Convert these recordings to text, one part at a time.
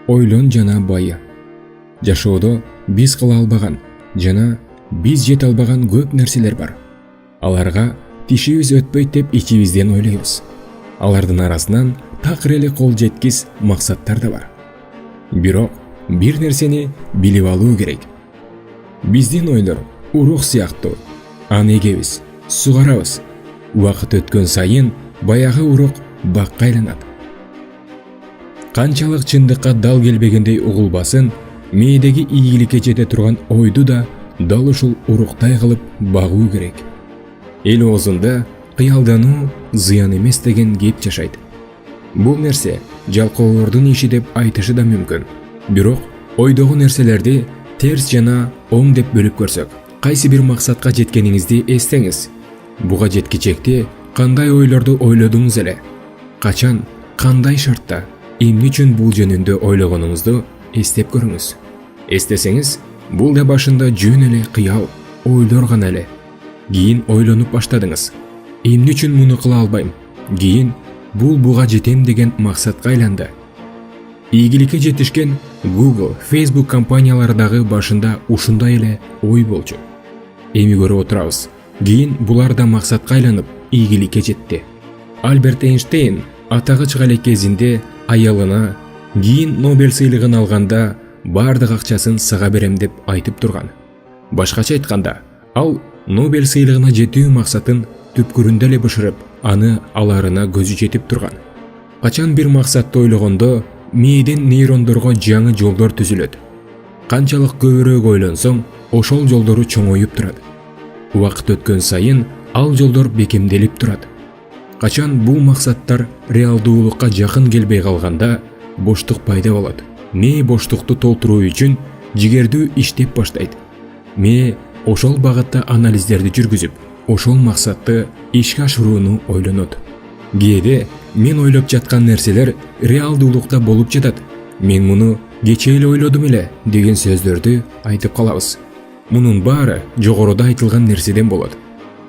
ойлон жана байы. Жашоодо биз кыла албаган жана биз жете албаган көп нерселер бар. Аларга тишибиз өтпөйт деп ичибизден ойлойбуз. Алардын арасынан такыр эле кол жеткис максаттар да бар. Бирок бир нерсени билип алуу керек. Биздин ойлор урук сыяктуу. Аны эгебиз, сугарабыз. Убакыт өткөн сайын баягы урук бакка айланат. Канчалык чындыкка дал келбегендей угулбасын, мээдеги ийгиликке жете турган ойду да дал ушул уруктай кылып багуу керек. Эл оозунда кыялдануу зыян эмес деген кеп жашайт. Бул нерсе жалкоолордун иши деп айтышы да мүмкүн. Бирок ойдогу нерселерди терс жана оң деп бөлүп көрсөк, кайсы бир максатка жеткениңизди эстеңиз. Буга жеткичекте кандай ойлорду ойлодуңуз эле? Качан, кандай шартта, эмне үчүн бул жөнүндө ойлогонуңузду эстеп көрүңүз. Эстесеңиз, бул да башында жөн эле кыял, ойлор гана эле. Кийин ойлонуп баштадыңыз. Эмне үчүн муну кыла албайм? Кийин буга жетем деген максатка айланды. Ийгиликке жетишкен Google, Facebook компаниялары дагы башында ушундай эле ой болчу. Эми көрүп отурабыз. Кийин булар да максатка айланып, ийгиликке жетти. Альберт Эйнштейн атагы чыга элек кезинде аялына кийин Нобель сыйлыгын алганда бардык акчасын сага берем деп айтып турган. Башкача айтканда, ал Нобель сыйлыгына жетүү максатын түпкүрүндө эле бышырып, аны аларына көзү жетип турган. Качан бир максатты ойлогондо мээден нейрондорго жаңы жолдор түзүлөт. Канчалык көбүрөөк ойлонсоң, ошол жолдору чоңоюп турат. Убакыт өткөн сайын ал жолдор бекемделип турат. Качан бул максаттар реалдуулукка жакын келбей калганда, боштук пайда болот. Мээ боштукту толтуруу үчүн жигердүү иштеп баштайт. Мээ ошол багытта анализдерди жүргүзүп, ошол максатты ишке ашырууну ойлонот. Кээде мен ойлоп жаткан нерселер реалдуулукта болуп жатат. Мен муну кечээ эле ойлодум эле деген сөздөрдү айтып калабыз. Мунун баары жогоруда айтылган нерседен болот.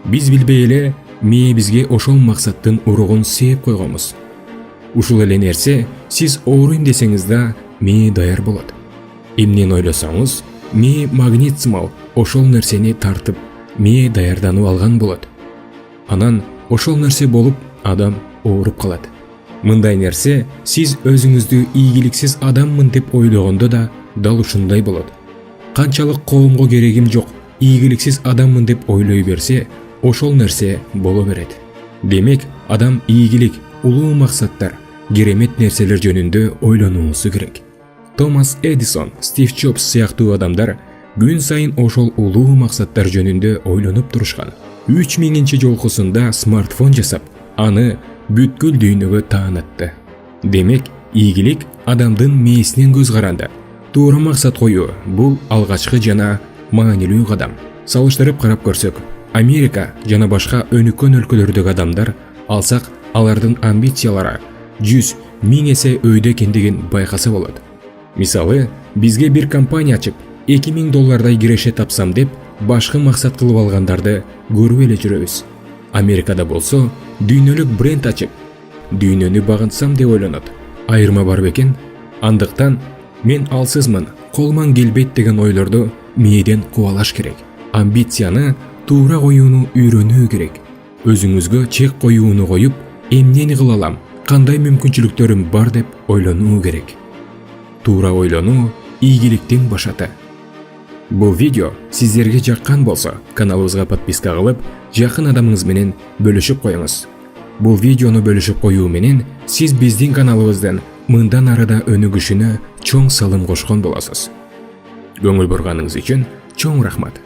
Биз билбей эле мээ бизге ошол максаттын уругун сээп койгонбуз. Ушул эле нерсе сиз ооруйм десеңиз да мээ даяр болот. Эмнени ойлосоңуз, мээ магнит сымал ошол нерсени тартып, мээ даярданып алган болот. Анан ошол нерсе болуп, адам ооруп калат. Мындай нерсе сиз өзүңүздү ийгиликсиз адаммын деп ойлогондо да дал ушундай болот. Канчалык коомго керегим жок, ийгиликсиз адаммын деп ойлой берсе, ошол нерсе боло берет. Демек, адам ийгилик, улуу максаттар, керемет нерселер жөнүндө ойлонуусу керек. Томас Эдисон, Стив Джобс сыяктуу адамдар күн сайын ошол улуу максаттар жөнүндө ойлонуп турушкан. 3000-чи жолкусунда смартфон жасап, аны бүткүл дүйнөгө таанытты. Демек, ийгилик адамдын мээсинен көз каранды. Туура максат коюу бул алгачкы жана маанилүү кадам. Салыштырып карап көрсөк, Америка жана башка өнүккөн өлкөлөрдөгү адамдар алсак, алардын амбициялары 100-1000 эсе өйдө экендигин байкаса болот. Мисалы, бизге бир компания ачып, $2000 киреше тапсам деп, башкы максат кылып алгандарды көрүп эле жүрөбүз. Америкада болсо, дүйнөлүк бренд ачып, дүйнөнү багынтсам деп ойлонот. Айырма бар бекен? Андыктан мен алсызмын, колуман келбейт деген ойлорду мээден кубалаш керек. Амбицияны туура коюуну үйрөнүү керек. Өзүңүзгө чек коюуну коюп, эмнени кыла алам, кандай мүмкүнчүлүктөрүм бар деп ойлонуу керек. Туура ойлонуу ийгиликтин башаты. Бул видео сиздерге жаккан болсо, каналыбызга подписка кылып, жакын адамыңыз менен бөлүшүп коюңуз. Бул видеону бөлүшүп коюу менен сиз биздин каналыбыздан мындан арыда өнүгүшүнө чоң салым кошкон болосуз. Көңүл бурганыңыз үчүн чоң рахмат.